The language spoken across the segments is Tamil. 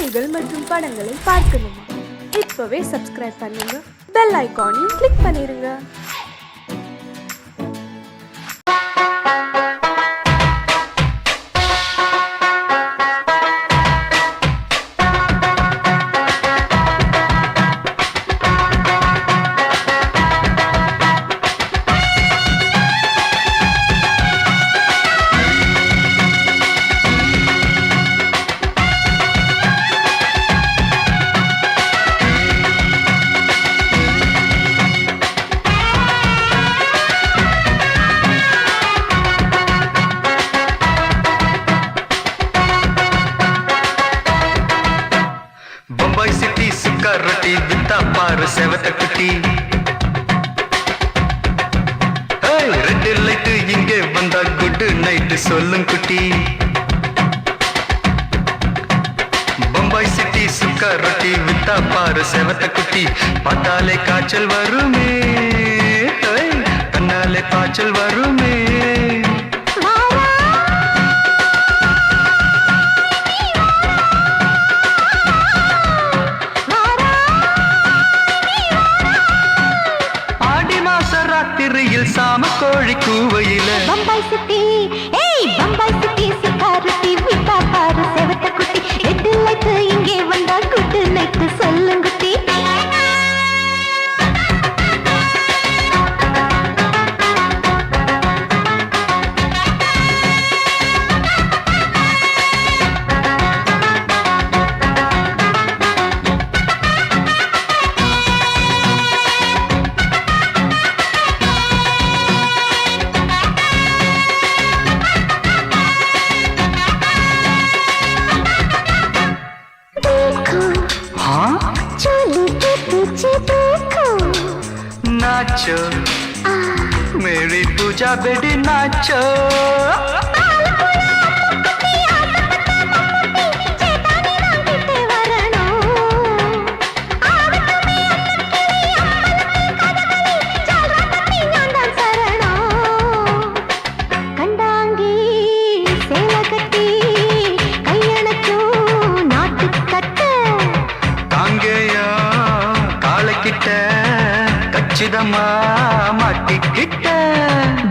செய்திகள் மற்றும் படங்களை பார்க்கணுமா? இப்பவே சப்ஸ்கிரைப் பண்ணுங்க, பெல் ஐகானையும் கிளிக் பண்ணிருங்க. बम्बई सिटी सुक्का रोटी बिता पार सेवत कुटी रेड लाइट इंगे वंदा गुड नाइट सोलुं कुटी बम्बई सिटी सुक्का रोटी बिता पार सेवत कुटी पताले काचल वरुमे कन्नाले काचल वरुमे சாம கோழி கூவையில பம்பாய் சிட்டி பம்பாய் சிட்டி சிக்காரத்தி விட்டா பாரு செவத்த குட்டி ரெட் லைட் இங்கே வந்தா குட் நைட் சொல்லுங்க குட்டி नाचो मेरी पूजा बेटी नाचो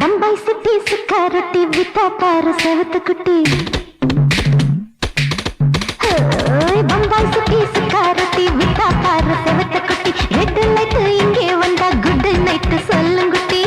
बम्बई सिटी सिक्योरिटी विता पार सेवत कुटी बम्बई सिटी सिक्योरिटी विता पार सेवत कुटी रेड लाइट इंगे वंदा गुड नाइट सोलुं कुटी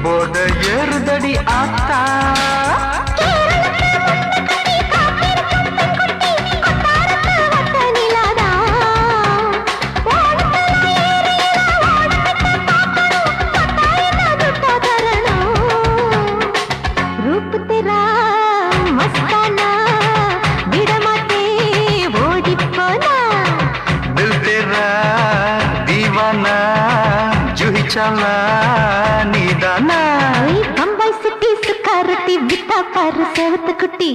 बोर्ड एरुदड़ी आता रूप तेरा मस्ताना बिड़माते ओडी पोना दिल तेरा दीवाना जूही चला नीदाना बम्बई सिटी सिक्योरिटी विता पार सेवत कुटी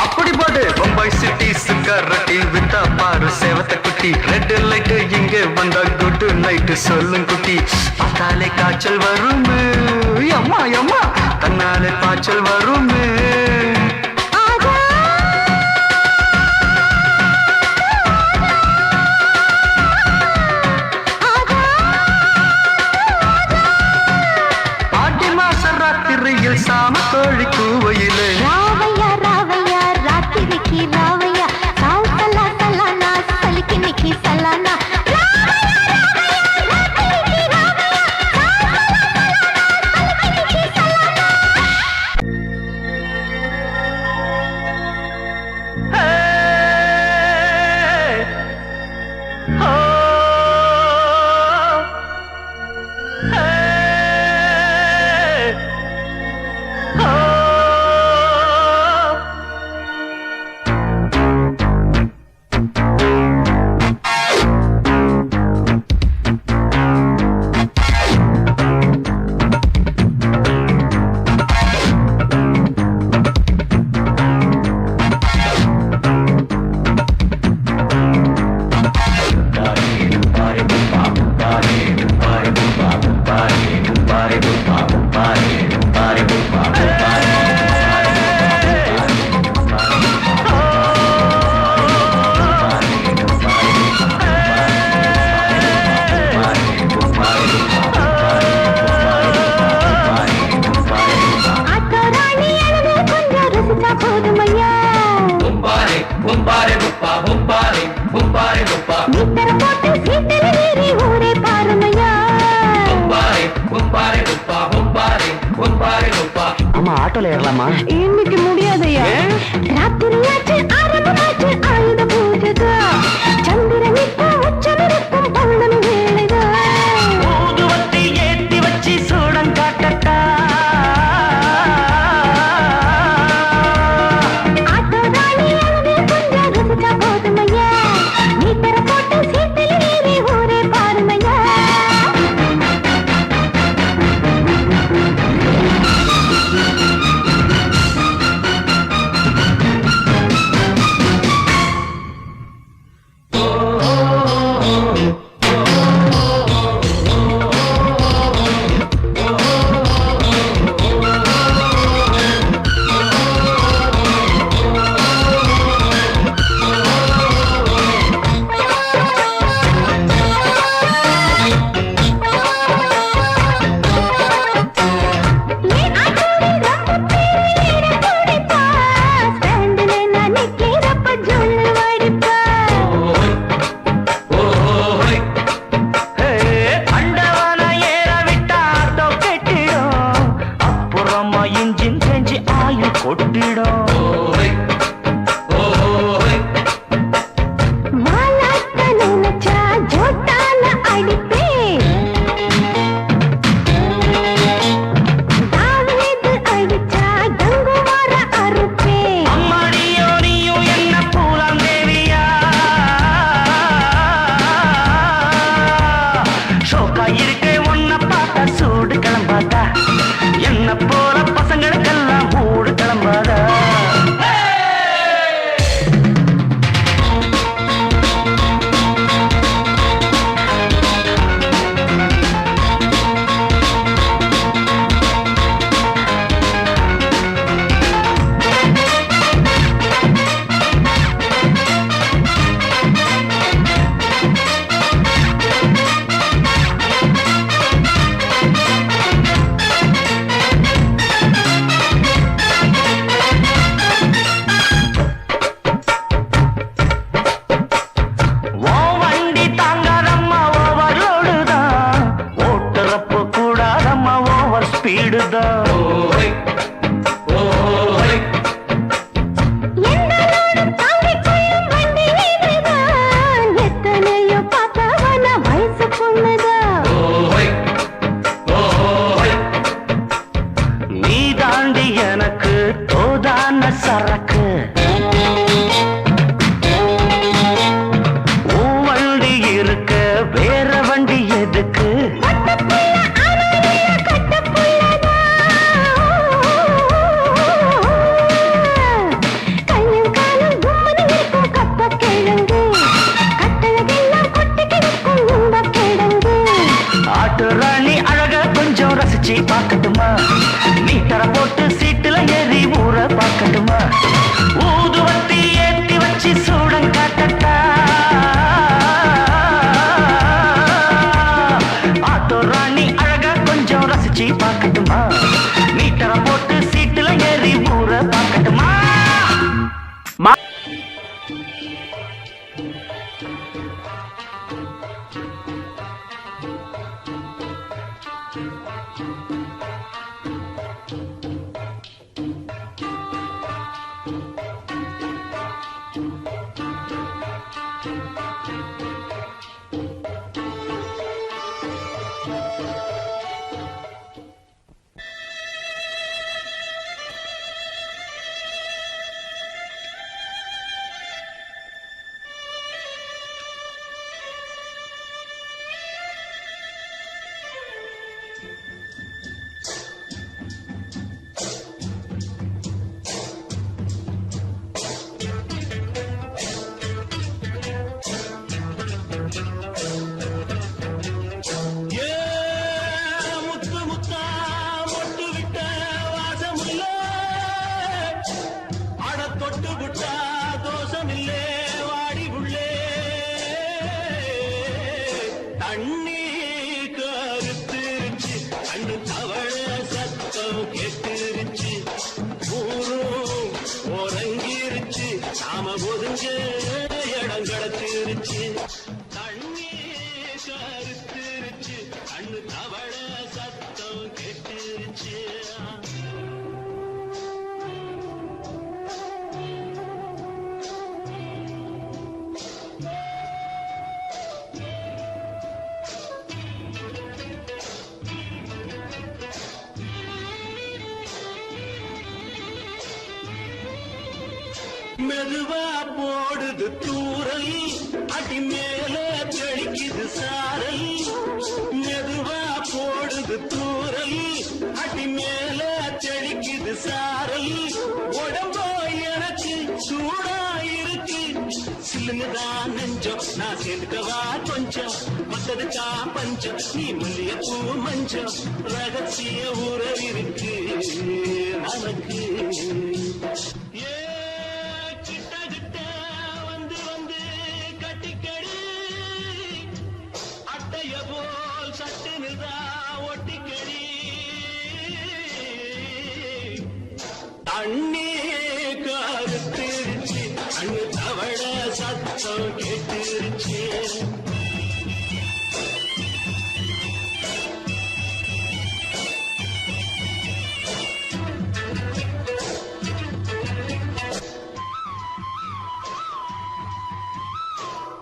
அப்படி போடு பம்பாய் சிட்டி சிக்காரட்டி வித்தா பாரு சேவத்த குட்டி ரெட் லைட் இங்கே வந்தா குட் நைட் சொல்லும் குட்டி பார்த்தாலே காய்ச்சல் வருமே அம்மா அம்மா தன்னாலே பாய்ச்சல் வருமே ஆடி மாச ராத்திரியில் சாம கோழி கூவையிலே ராவையா ராவையா ராத்திரிக்கு ராவையா சால் சலா சலானா சலிக்கு நிக்கி சலானா ஆட்டோல ஏறலாமா? இன்னைக்கு முடியாதையா? ராத்திரியாச்சு ஆரம்பமாச்சு ஆயுத பூஜைதா. சந்திரன் இப்ப உச்சமிருக்கும் பௌர்ணமி வேளைதா. ஊதுவத்தி ஏத்தி வச்சு சூடம் காட்டட்டா. ஆட்டோ ராணி அங்கே கொஞ்சம் ருசிச்சா போதுமையா. நீ தர போட்டு சீட்டில் ஏறி ஊரே பாருமையா. பார்க்கட்டுமா? மீட்டர போட்டு சீட்டுல ஏறி ஊற பார்க்கட்டுமா? ஊதுவத்தி ஏத்தி வச்சு சூடம் காட்டட்டா. ஆட்டோ ராணி அழகா கொஞ்சம் ரசிச்சு பார்க்கட்டுமா? மீட்டர போட்டு சீட்டுல ஏறி ஊற பார்க்கட்டுமா? மெதுவா போடுது தூரல் அடி மேல தெளிக்குது சாரல் மெதுவா போடுது தூரல் அடி மேல தெளிக்குது சாரல் உடம்போ எனக்கு சூடா இருக்கு சில்லுங்கதான் நெஞ்சம் நான் சேர்ந்துக்கவா கொஞ்சம் மத்ததுக்கா பஞ்சம் நீ மல்லிய பூ மஞ்சம் ரகசிய உறவிருக்கு நமக்கு ஏ கிட்ட கிட்ட வந்து வந்து கட்டிக்கடி அட்டைய போல் சட்டு நின்றா ஒட்டிக்கடி அண்ணே கருத்திருச்சு அண்ணு தவள சத்தம் கேட்டுருச்சு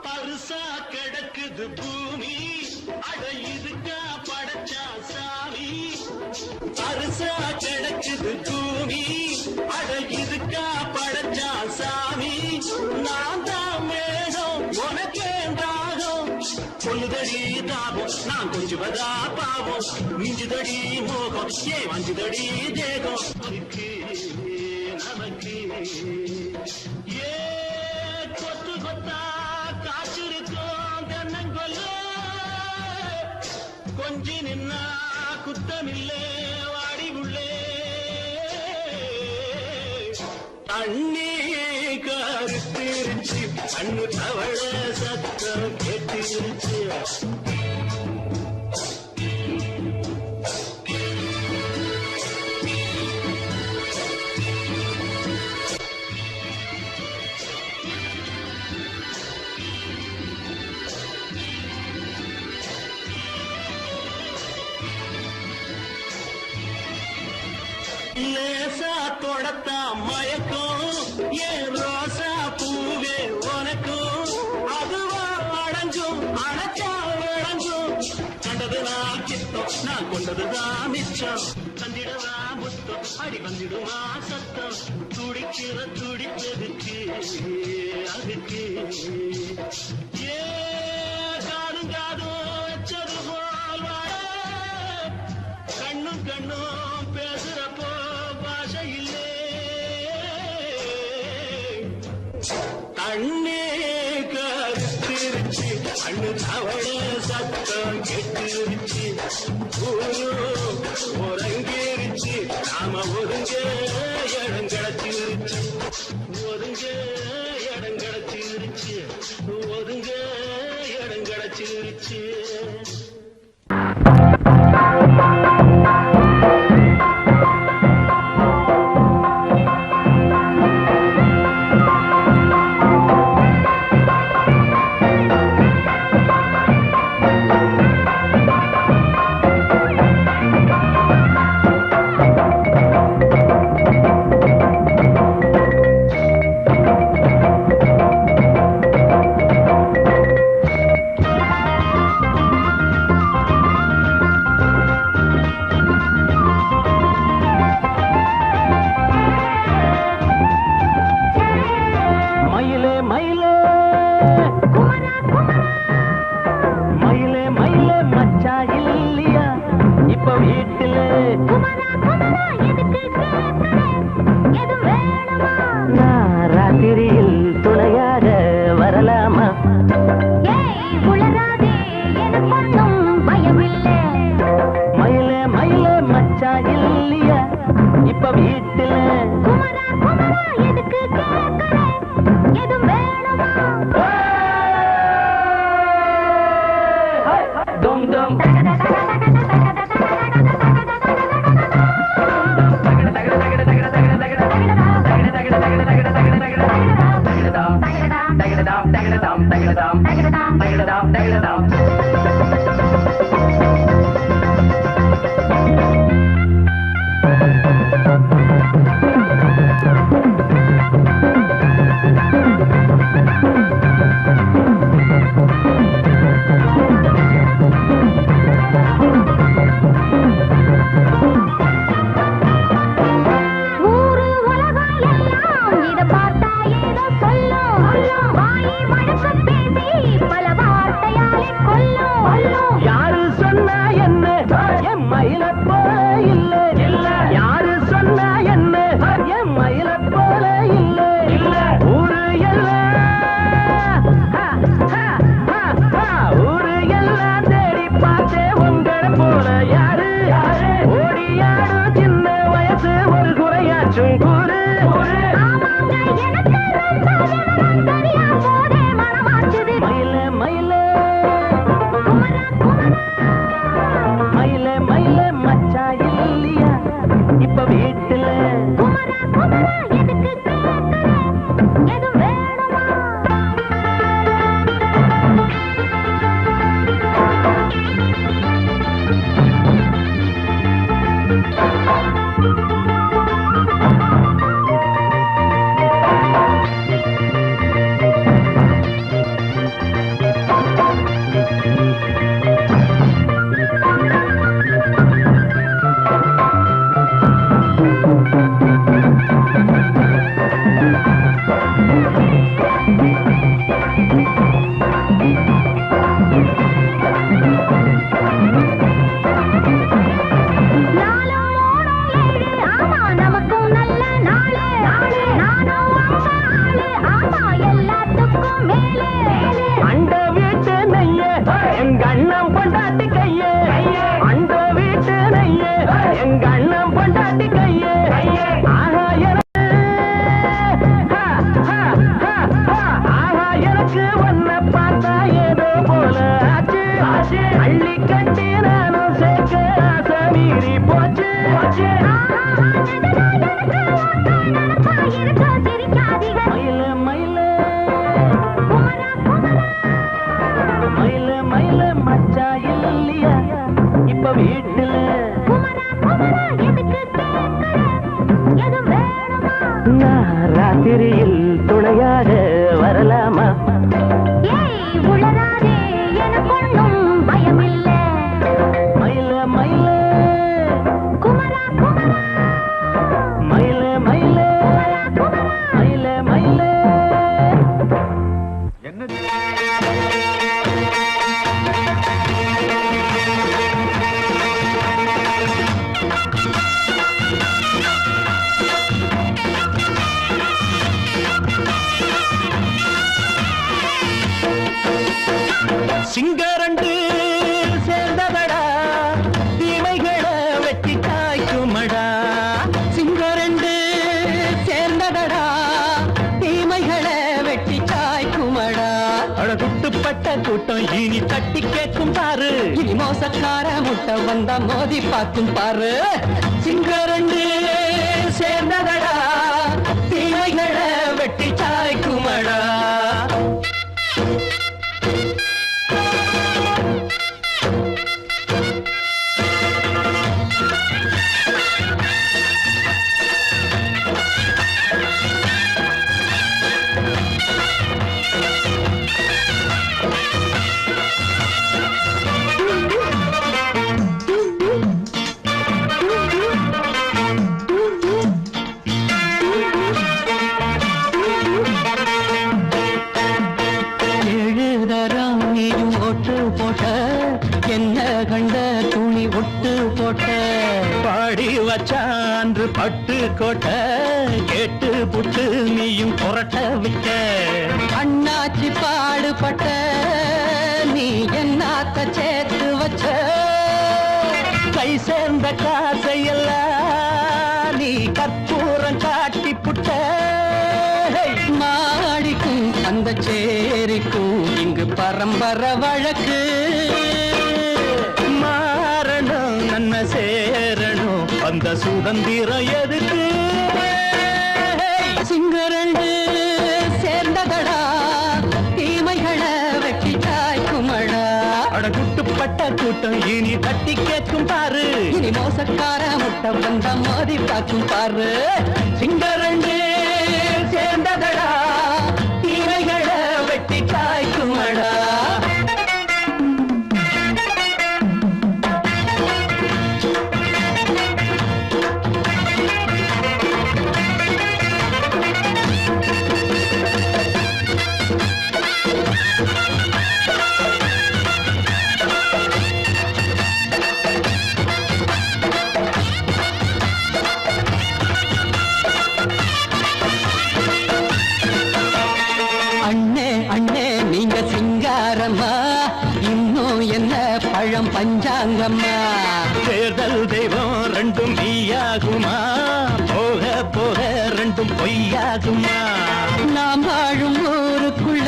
பருசா கிடக்குது பூமி அட இதுக்கா படைச்சா சாமி பருசா கிடக்குது பூமி அட இதுக்கா படைச்சா சாமி நான் தான் மேகம் உனக்கே தாகம் சொல்லுதடி தாபம் நான் கொஞ்சுவதா பாவம் மிஞ்சுதடி மோகம் ஏ வஞ்சுதடி தேகம் அதுக்கு நமக்கு ஏ கொத்து கொத்தா காற்றிருக்கோம் தென்னங்கொல்ல கொஞ்சி நின்னா குத்தமில்லே வாடி உள்ளே அண்ணே கருத்திருச்சு அண்ணு தவள சத்தம் கேட்டிருச்சு லேசா தொடத்தா மயக்கம் ஏன் ரோசா பூவே உனக்கும் அதுவா அடைஞ்சும் அடைச்சா விளைஞ்சும் கண்டது நான் சித்தம் நான் கொண்டதுதான் மிச்சம் தந்திடவா முத்தம் அடி வந்திடுவா சத்தம் துடிக்கிற துடிப்பதுக்கு அதுக்கு ஏ காதும் காதும் வச்சது போல் வாழ கண்ணும் கண்ணும் பேசுறப்போ பாஷை இல்லே அண்ணே கருத்திருச்சு அண்ணு தவள சத்தம் கெட்டுருச்சு ஊரு ஒருங்கிருச்சு நாம ஒருங்க இடம் கிடைச்சிருச்சு ஒருங்க இடம் கிடைச்சிருச்சு ஒருங்க இடம் கிடைச்சிருச்சு அந்த வீட்டு நெய்ய எங்க அண்ணன் பொண்டாட்டி கையே அந்த வீட்டு நெய்ய எங்க அண்ணன் பொண்டாட்டி கையே ஆஹா எனக்கு ஒன்ன பார்த்தா ஏதோ போல ஆச்சு அள்ளி கட்டி நானும் சேர்க்க ஆசை மீறி போச்சு மயில மயில மயில மயில மச்சா இல்லையா இப்ப வீட்டுல நான் ராத்திரியில் துணையாக வரலாமா மயில மயில மயில மயில மயில மயில சிங்கரண்டு சேர்ந்ததடா தீமைகளை வெட்டி காய்க்குமடா சிங்கரண்டு சேர்ந்ததடா தீமைகளை வெட்டி காய்க்குமடா அழகுட்டுப்பட்ட கூட்டம் இனி தட்டி கேட்கும் பாரு இனி மோசக்கார முட்டை வந்தா மோதி பார்க்கும் பாரு சிங்கரண்டு சேர்ந்ததடா தீமைகளை வெட்டி காய்க்குமடா என்ன கண்ட துணி ஒட்டு போட்ட பாடி வச்சான்று பட்டு கோட்ட கேட்டு புட்டு நீயும் புரட்ட விட்ட அண்ணாச்சி பாடுபட்ட நீ என்னாத்த சேர்த்து வச்ச கை சேர்ந்த காசையெல்லாம் நீ கற்பூரம் காட்டி புட்ட மாடிக்கும் அந்த சேரிக்கும் இங்கு பரம்பரை வழக்கு மாறணும் நன்மை சேரணும் அந்த சுதந்திரம் எதுக்கு சிங்கரண்டு சேர்ந்ததடா தீமைகளை வெட்டி காய்க்குமடா அடகுட்டுப்பட்ட கூட்டம் இனி தட்டி கேட்கும் பாரு இனி மோசக்கார முட்டை வந்த மோதி பார்க்கும் பாரு சிங்கரண்டு சேர்ந்ததடா தீமைகளை வெட்டி காய்க்குமடா பழம் பஞ்சாங்கம்மா தேர்தல் தெய்வம் ரெண்டும் மெய்யாகுமா போக போக ரெண்டும் பொய்யாகுமா நாம் வாழும் ஊருக்குள்ள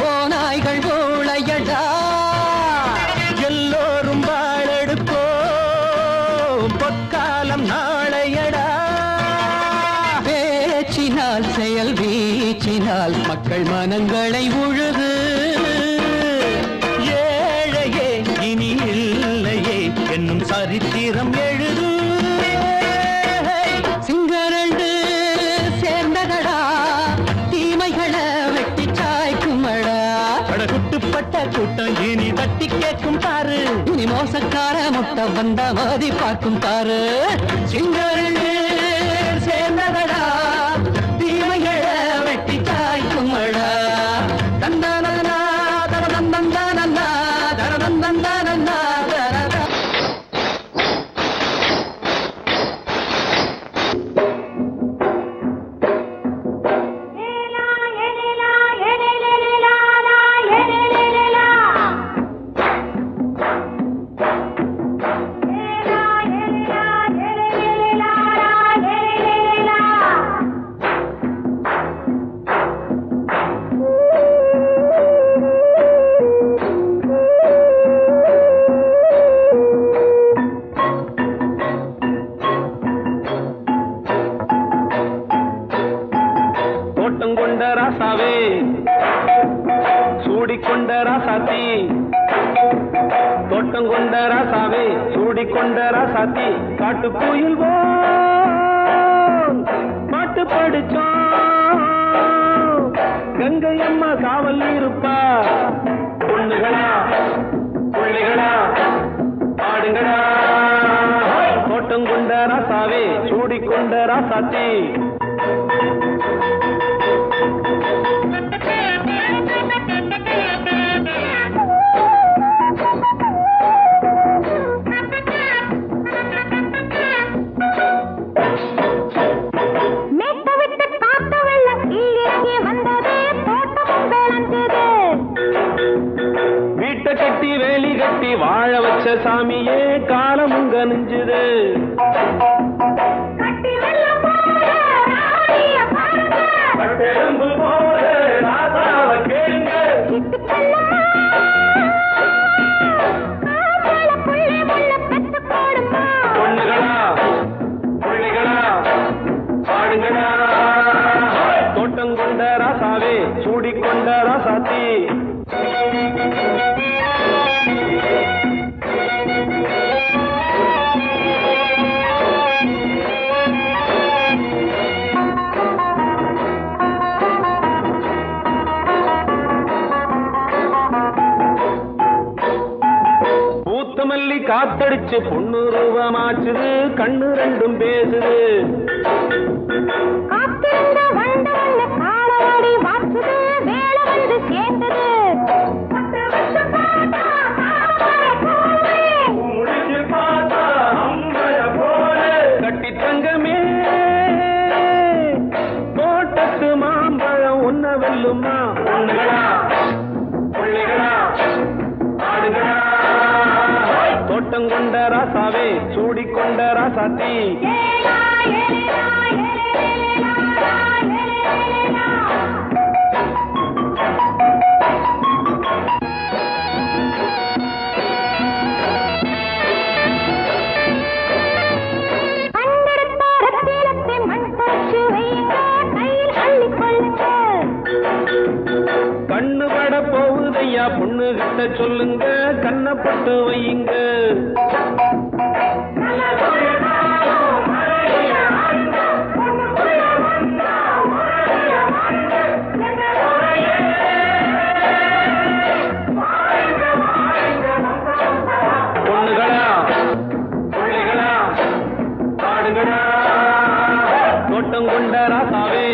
போனாய்கள் ஊழையடா எல்லோரும் வாழெடுப்போ பொற்காலம் நாளையடா பேச்சினால் செயல் வீச்சினால் மக்கள் மனங்களை உழுது என்னும் சரித்திரம் எழுது சிங்கரண்டு சேர்ந்ததடா தீமைகளை வெட்டி சாய்க்குமடா அடகுட்டுப்பட்ட கூட்டம் இனி தட்டி கேட்கும் பாரு இனி மோசக்கார முட்டை வந்த மோதி பார்க்கும் பாரு சிங்கரண்டு சேர்ந்ததடா தோட்டம் கொண்ட ராசாவே சூடிக்கொண்ட ராசாத்தி தோட்டம் கொண்ட ராசாவே சூடிக்கொண்ட ராசாத்தி காட்டுக்குயில் பாட்டு படிச்சோம் கங்கை அம்மா காவல் இருப்பா பொண்ணுகளா புள்ளிகளா ஆடுங்களா தோட்டம் கொண்ட ராசாவே சூடிக்கொண்ட ராசாத்தி வீட்டை கட்டி வேலி கட்டி வாழ வச்ச சாமியே காலமுங்க நெஞ்சுது பொண்ணுகளா புள்ளிகளா பாடுங்களா தோட்டம் கொண்ட ராசாவே சூடிக்கொண்ட ராசாத்தி பூத்தமல்லி காத்தடிச்சு பொண்ணு ரூபமாச்சுது கண்ணு ரெண்டும் பேசுது கட்டி தங்கமே தோட்டத்து மாம்பழம் உன்ன வெல்லுமா பொண்ணுகளா புள்ளிகளா ஆடுகளா தோட்டம் கொண்ட ராசாவே சூடிக்கொண்ட ராசாத்தி கண்ணு பட போகுதையா பொண்ணு கிட்ட சொல்லுங்க கண்ணப்பட்டு வையுங்க பொண்ணுகளா புள்ளிகளா ஆடுகளா தோட்டம் கொண்ட ராசாவே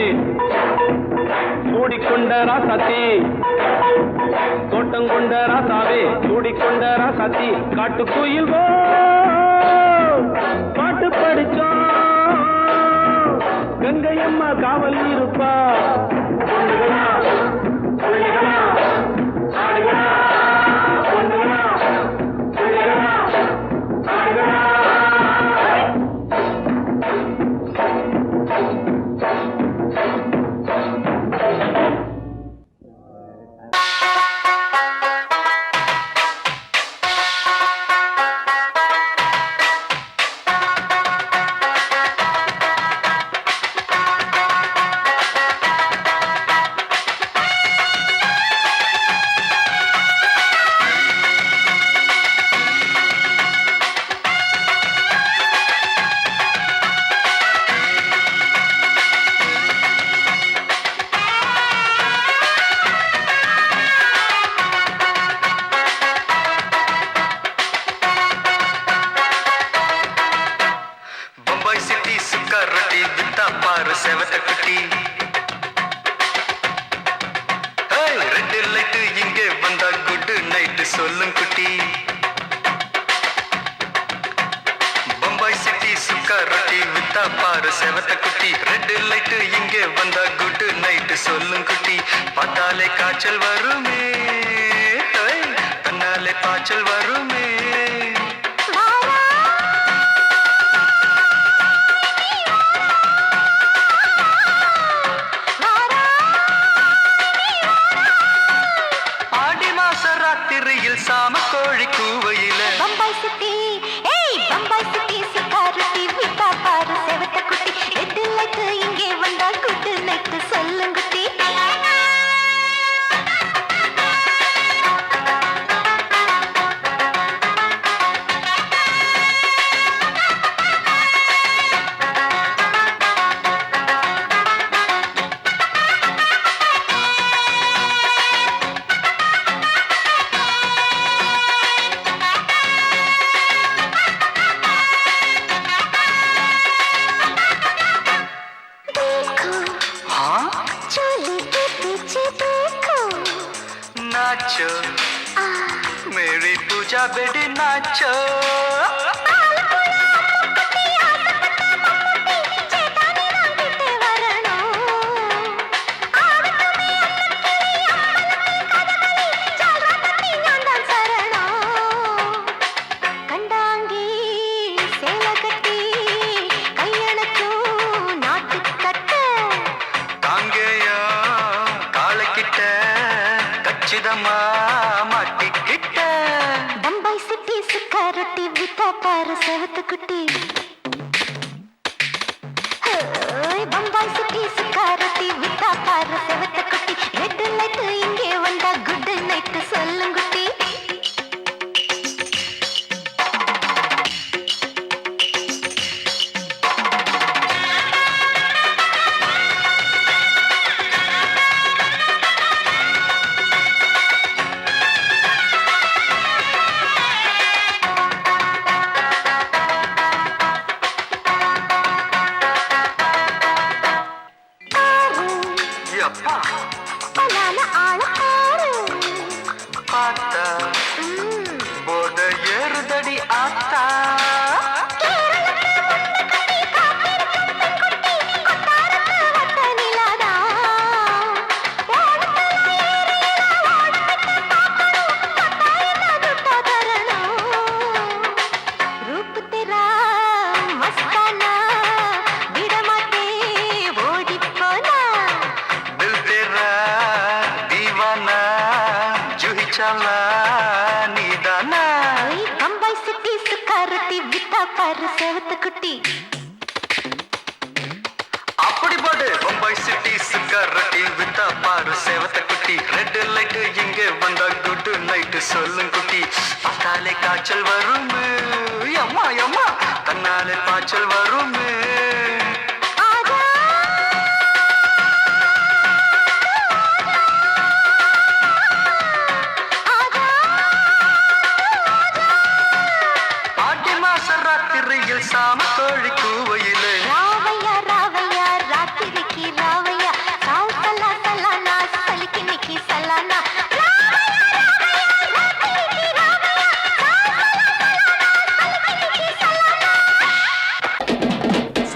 சூடிக்கொண்ட ராசாத்தி தோட்டம் கொண்ட ராசாவே சூடிக்கொண்ட ராசாத்தி காட்டுக்குயில் பாட்டு படிச்சோம் கங்கை அம்மா காவல் இருப்பா பொண்ணுகளா புள்ளிகளா ஆடுகளா பொண்ணுகளா புள்ளிகளா ஆடுகளா செவத்த குட்டி ரெண்டு லைட்டு இங்கே வந்தா குட் நைட்டு சொல்லும் குட்டி பம்பாய் சிட்டி சுக்கா ரொட்டி வித்தா பாரு செவத்த குட்டி ரெண்டு லைட்டு இங்கே வந்தா குட் நைட்டு சொல்லும் குட்டி பார்த்தாலே காய்ச்சல் வருமே தன்னாலே பாய்ச்சல் வருமே சாம கோழி கூவையில பம்பாய் சிட்டி சிக்காரத்தி விட்டா பாரு செவத்த குட்டி ரெட்டு லைட்டு இங்கே வந்தா குட்டு நைட்டு சொல்லுங்க चोली के पीछे देखो नाचो मेरी पूजा बेटी नाचो காங்கேயா காலக்கிட்ட கச்சிதமா மாட்டிக்கிட்ட बम्बई सिटी सुखा रोटी बिता पार सेवत कुटी बम्बई सिटी सुखा रोटी बिता पार सेवत कुटी रेड लाइट इंगे वंदा गुड नाइट सोल्लुंगुटी அப்பா பலான ஆள ஆறு பார்த்தா போத ஏறுதடி ஆத்தா चला नीदाना बम्बई सिटी सुखा रोटी बिता पार सेवत कुटी அப்படி போடு பம்பாய் சிட்டி சுக்கரட்டி வித்தா பாரு சேவத்த குட்டி ரெட் லைட் இங்க வந்தா குட் நைட் சொல்லும் குட்டி பார்த்தாலே காய்ச்சல் வரும் அம்மா அம்மா தன்னாலே பாய்ச்சல் வரும் சாம கோழி கூவையிலே ராவையா ராவையா ராத்திரிக்கு ராவையா சால் சலா சலானா சலிக்கு நிக்கி சலானா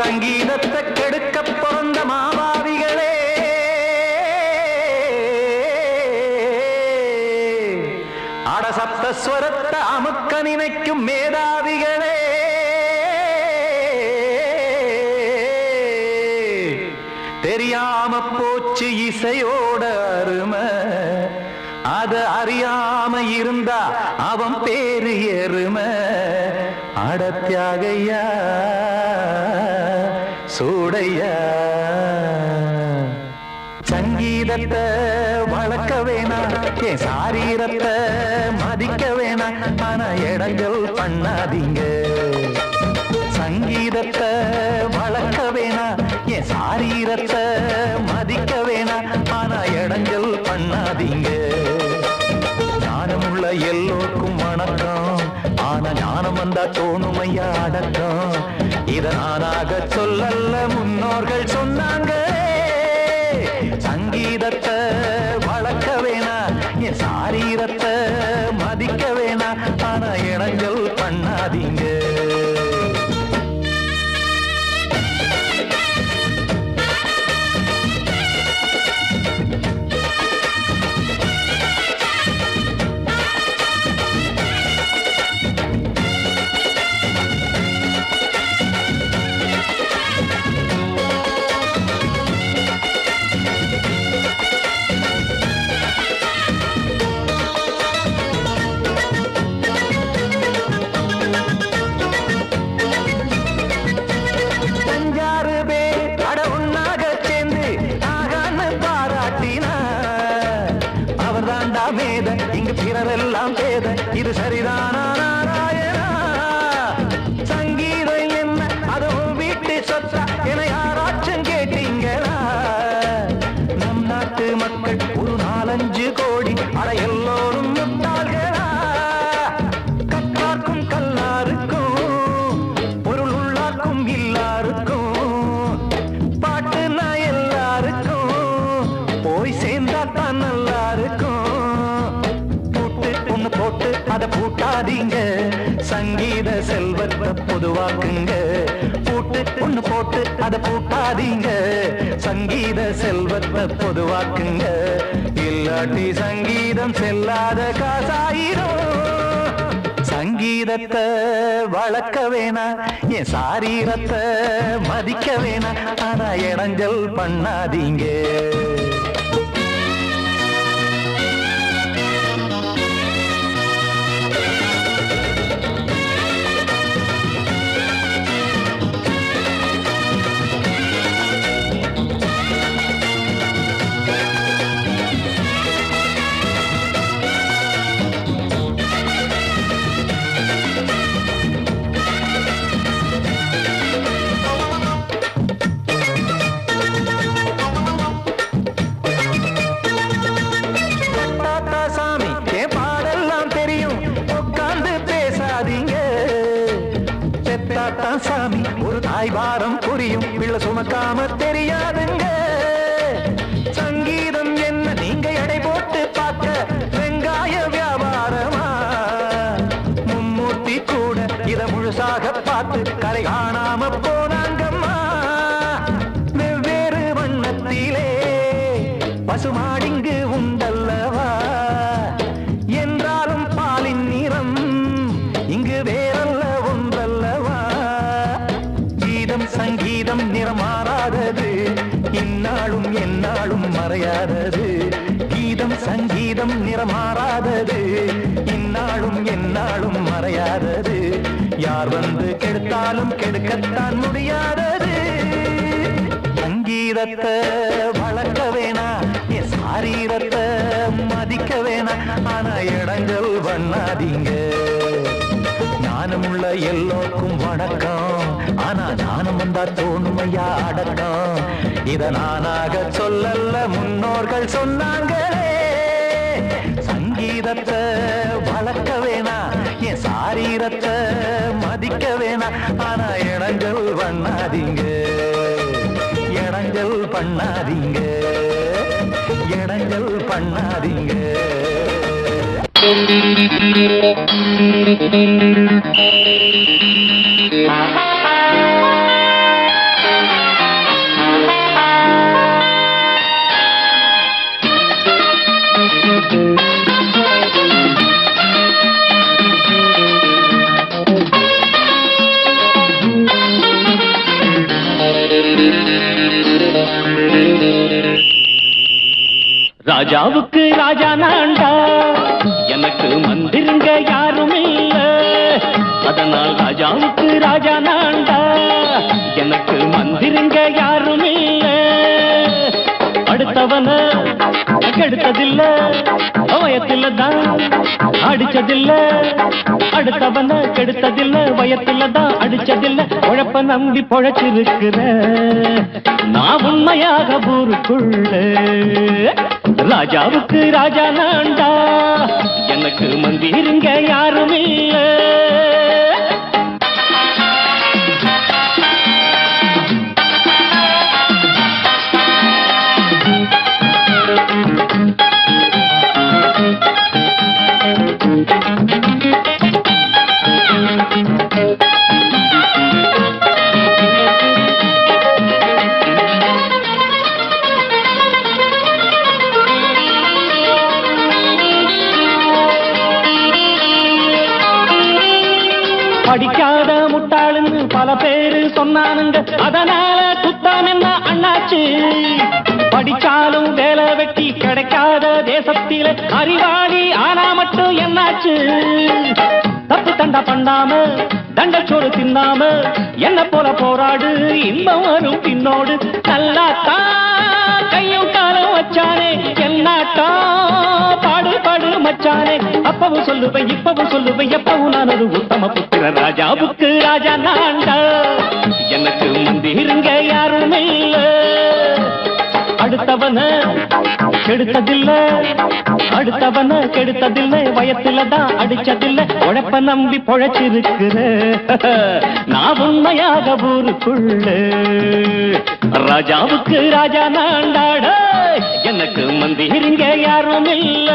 சங்கீதத்தை கெடுக்க பிறந்த மாவாவிகளே அடசப்த ஸ்வரத்தை அமுக்க நினைக்கும் மேதாவிகளே தெரியாம போச்சு இசையோட அருமை அத அறியாம இருந்தா அவன் பேரு எருமை அடத்தியாகையா சூடையா சங்கீதத்தை வளர்க்க வேணாம் என் சாரீரத்தை மதிக்க வேணாம் ஆனா இடங்கள் பண்ணாதீங்க சங்கீதத்தை வளர்க்க வேணாம் என் சாரீரத்தை மதிக்க வேணாம் ஆனா இடங்கள் பண்ணாதீங்க ஞானமுள்ள எல்லோருக்கும் வணக்கம் ஆனா ஞானம் வந்தா தோணுமையா அடக்கம் இத நானாக சொல்லல்ல முன்னோர்கள் சொன்னாங்க சங்கீதத்தை வளர்க்க வேணாம் என் சாரீரத்தை மதிக்க வேணாம் ஆனா இடங்கள் பண்ணாதீங்க இங்கு பிறரெல்லாம் பேத இது சரிதானா நாராயணா சங்கீதம் என்ன அதுவும் வீட்டு சொத்தா என யாராச்சும் கேட்டீங்களா நம் நாட்டு மக்கள் ஒரு 4-5 கோடி அட எல்லோரும் முட்டாள்களா கற்றார்க்கும் கல்லாருக்கும் பொருள் உள்ளார்க்கும் எல்லாருக்கும் பாட்டுனா எல்லாருக்கும் அதை பூட்டாதீங்க சங்கீத செல்வத்தை பொதுவாக்குங்க பூட்டு ஒண்ணு போட்டு அதை பூட்டாதீங்க சங்கீத செல்வத்தை பொதுவாக்குங்க இல்லாட்டி சங்கீதம் செல்லாத காசாயிரும் சங்கீதத்தை வளர்க்க வேணா என் சாரீரத்தை மதிக்க வேணா ஆனா இடைஞ்சல் பண்ணாதீங்க சாமி ஒரு தாய் பாரம் புரியும் பிள்ளை சுமக்காம தெரியாதுங்க சங்கீதம் என்ன நீங்க எடை போட்டு பார்க்க வெங்காய வியாபாரமா மும்மூர்த்தி கூட இத முழுசாக பார்த்து கரை காணாம போனாங்கம்மா வெவ்வேறு வண்ணத்திலே பசுமாடிங்கு உண்டல்லவா என்றாலும் பாலின் நிறம் இங்கு வேறல்ல ஒன்றல்லவா சங்கீதம் நிறமாறாதது இந்நாளும் எந்நாளும் மறையாதது கீதம் சங்கீதம் நிறமாறாதது இந்நாளும் எந்நாளும் மறையாதது யார் வந்து கெடுத்தாலும் கெடுக்கத்தான் முடியாதது சங்கீதத்தை வளர்க்க வேணா என் சாரீரத்தை மதிக்க வேணா ஆனா இடைஞ்சல் பண்ணாதீங்க ஞானமுள்ள எல்லோருக்கும் வணக்கம் ஆனா ஞானம் வந்தா தோணுமையா அடக்கம் இத நானாக சொல்லல முன்னோர்கள் சொன்னாங்களே சங்கீதத்தை வளர்க்க வேணா என் சாரீரத்தை மதிக்க வேணா ஆனா இடைஞ்சல் பண்ணாதீங்க இடைஞ்சல் பண்ணாதீங்க இடைஞ்சல் பண்ணாதீங்க ராஜாவுக்கு ராஜா நான்டா எனக்கு மந்திருங்க யாரும் இல்ல அதனால் ராஜாவுக்கு ராஜா நான்டா எனக்கு மந்திருங்க யாரும் இல்ல அடுத்தவன கெடுத்ததில்ல வயத்தில தான் அடிச்சதில்ல அடுத்தவன கெடுத்ததில்ல வயத்தில தான் அடிச்சதில்ல உழப்ப நம்பி பொழைச்சிருக்கிற நான் உண்மையாக ஊருக்குள்ள ராஜாவுக்கு ராஜா நான்டா எனக்கு மந்திருங்க யாரும் இல்ல படிக்காத முட்டாளுன்னு பல பேரு சொன்னானுங்க அதனால குத்தம் என்ன அண்ணாச்சு படிச்சாலும் வேலை வெட்டி கிடைக்காத தேசத்தில அறிவாளி ஆனா மட்டும் என்னாச்சு தப்பு தண்டா பண்ணாம தண்டச்சோறு தின்னாம என்ன போல போராடு இன்பம் வரும் பின்னோடு நல்லாத்தான் கையும் காலம் வச்சானே என்னாட்டா பாடு பாடு மச்சானே அப்பவும் சொல்லுவேன் இப்பவும் சொல்லுவேன் எப்பவும் நான் ஒரு உத்தம புத்திர ராஜாவுக்கு ராஜா நான்டா எனக்கு மந்திருங்க யாரும் இல்ல அடுத்தவன கெடுத்ததில்ல அடுத்தவன கெடுத்ததில்ல வயத்தில தான் அடிச்சதில்ல உழைப்ப நம்பி பொழைச்சிருக்கிற நான் உண்மையாக ஊருக்குள்ள ராஜாவுக்கு ராஜா நான்டாட எனக்கு மந்திருங்க யாரும் இல்ல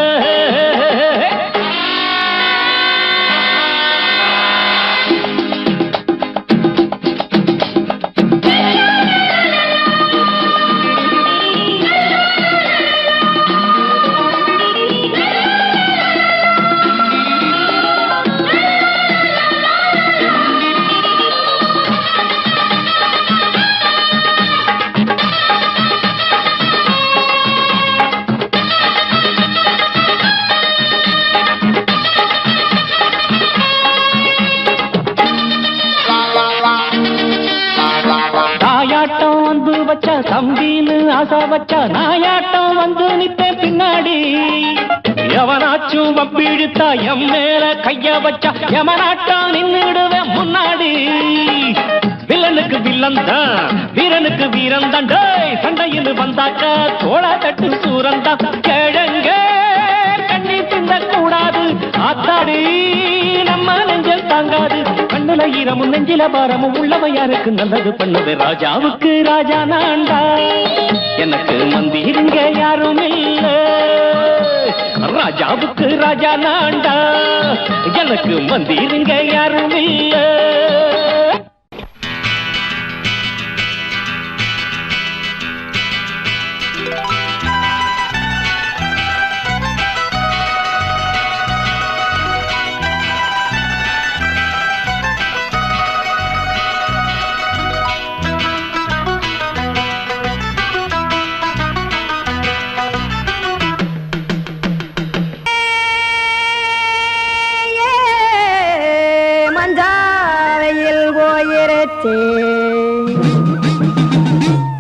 ஆசை வச்சா நாயாட்டம் வந்து நிப்பேன் பின்னாடி எவனாச்சும் வப்பிழுத்தா எம் மேல கைய வச்சா எவனாட்டம் நின்னுடுவேன் முன்னாடி வில்லனுக்கு வில்லன் தான் வீரனுக்கு வீரன் தான் சண்டையில் வந்தாக்கா தோள தட்டு சூரன் தான் கிழங்க கண்ணி திந்த கூடாது ஆத்தாடி நம்ம நெஞ்சல் தாங்காது கண்ணுல ஈரமும் நெஞ்சில பாரமும் உள்ளவன் யாருக்கு நல்லது பண்ணது ராஜாவுக்கு ராஜா நான்டா எனக்கு மந்திருங்க யாரும் இல்ல ராஜாவுக்கு ராஜா நான்டா எனக்கு மந்திருங்க யாரும் இல்ல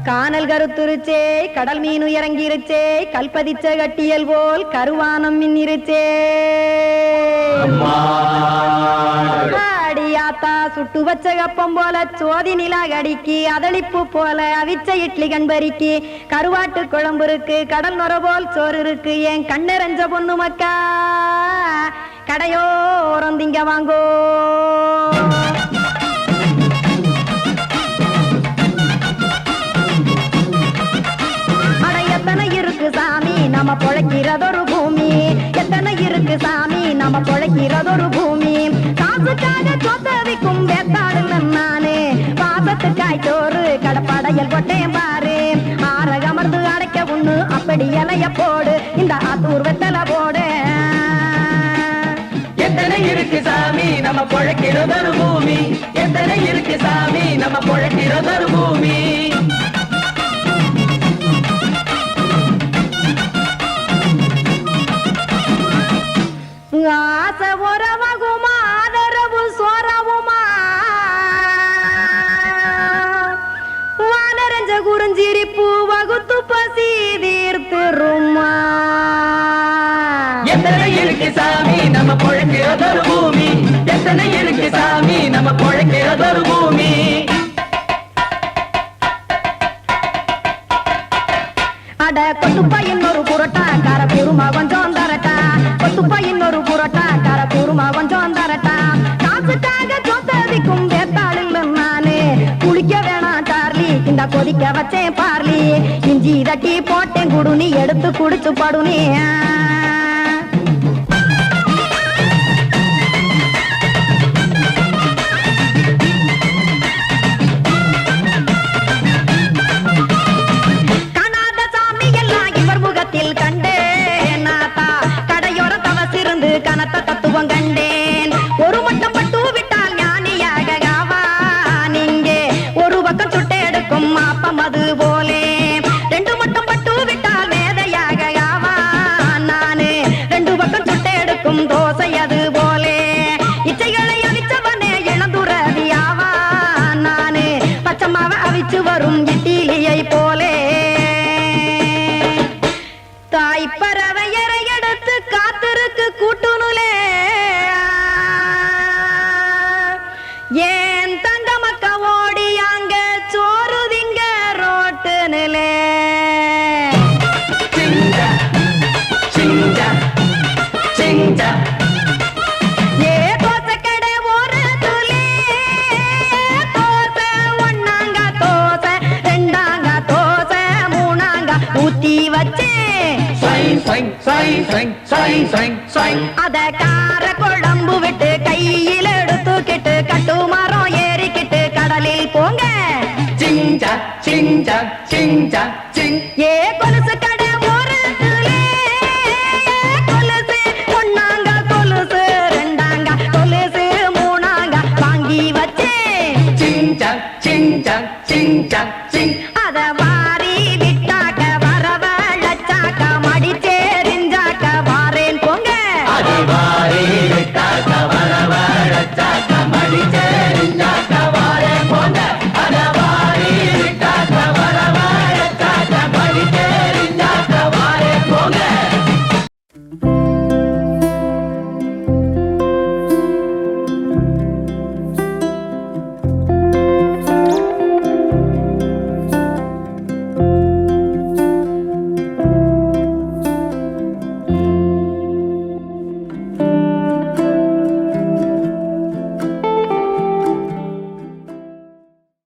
கானல் கருத்துருச்சே கடல் மீன் இறங்கிருச்சே கல்பதிச்ச கட்டியல் போல் கருவானம் மின்னிருச்சே அடியாத்தா சுட்டு வச்ச கப்பம் போல சோதி நிலா கடிக்கு அதளிப்பு போல அவிச்ச இட்லி கண்பறிக்கு கருவாட்டு குழம்பு இருக்கு கடல் நுர போல் சோறு இருக்கு என் கண்ணெரஞ்ச பொண்ணு மக்கா கடையோரம் திங்க வாங்கோ சாமி நம்ம பொழைக்கிறதொரு பூமி எத்தனை இருக்கு சாமி நம்ம பொழைக்கிறதொரு பூமி காசுக்காக சொத்தவிக்கும் வேத்தாடுல நானே பாசத்துக்காய் சோறு கடப்படையல் கொட்டேன் பாரு ஆரகமர்ந்து அடைக்க ஒண்ணு அப்படி இலைய போடு இந்த ஆத்தூர் வெத்தலை போடு எத்தனை இருக்கு சாமி நம்ம பொழைக்கிறதொரு பூமி எத்தனை இருக்கு சாமி நம்ம பொழைக்கிறதொரு பூமி ஆசை உறவகுமா ஆதரவு சோறவுமா வானரஞ்ச குறிஞ்சிரிப்பு வகுத்து பசி தீர்த்துருமா எத்தனை இருக்கு சாமி நம்ம பொழைக்கிறதொரு பூமி எத்தனை இருக்கு சாமி நம்ம பொழைக்கிறதொரு பூமி அட கொத்துப்பா இன்னொரு புரோட்டா கார பெருமா கொஞ்சம் தரட்டா கொத்துப்பா இன்னொரு புரோட்டா கார பெருமா கொஞ்சம் தரட்டா காசுக்காக சொத்ததிக்கும் வேத்தாளில் நானே குளிக்க வேணாம் சார்லி இந்த கொதிக்க வச்சேன் பார்லி இஞ்சி தட்டி போட்டேன் குடுனி எடுத்து குடிச்சு படுனி கனத்த தத்துவம் கண்டேன் ஒரு மட்டம் பட்டு விட்டால் ஞானியாக நீங்கே ஒரு பக்கம் சுட்டு எடுக்கும் மாப்பம் அது போலே ரெண்டு மட்டம் பட்டு விட்டால் வேதையாக நானு ரெண்டு பக்கம் சுட்டு எடுக்கும் தோசை அது போலே இச்சைகளை அவிச்சவனே இளந்துறவியாவா நானு பச்சமாவ அவிச்சு வரும் இட்டிலியை போலே தாய்ப்பறவையரை எடுத்து காத்திருக்கு கூட்டுனுலே ஏன் தங்க மக்க ஓடி அங்க சோறுதிங்க ரோட்டு நிலே ஏ தோசை கடை ஒரு துளி தோசை ஒன்னாங்க தோசை ரெண்டாங்க தோசை மூணாங்க ஊத்தி வச்சே அத கார குழம்பு விட்டு கையில் எடுத்துக்கிட்டு கட்டு மரம் ஏறிக்கிட்டு கடலில் போங்க ஏ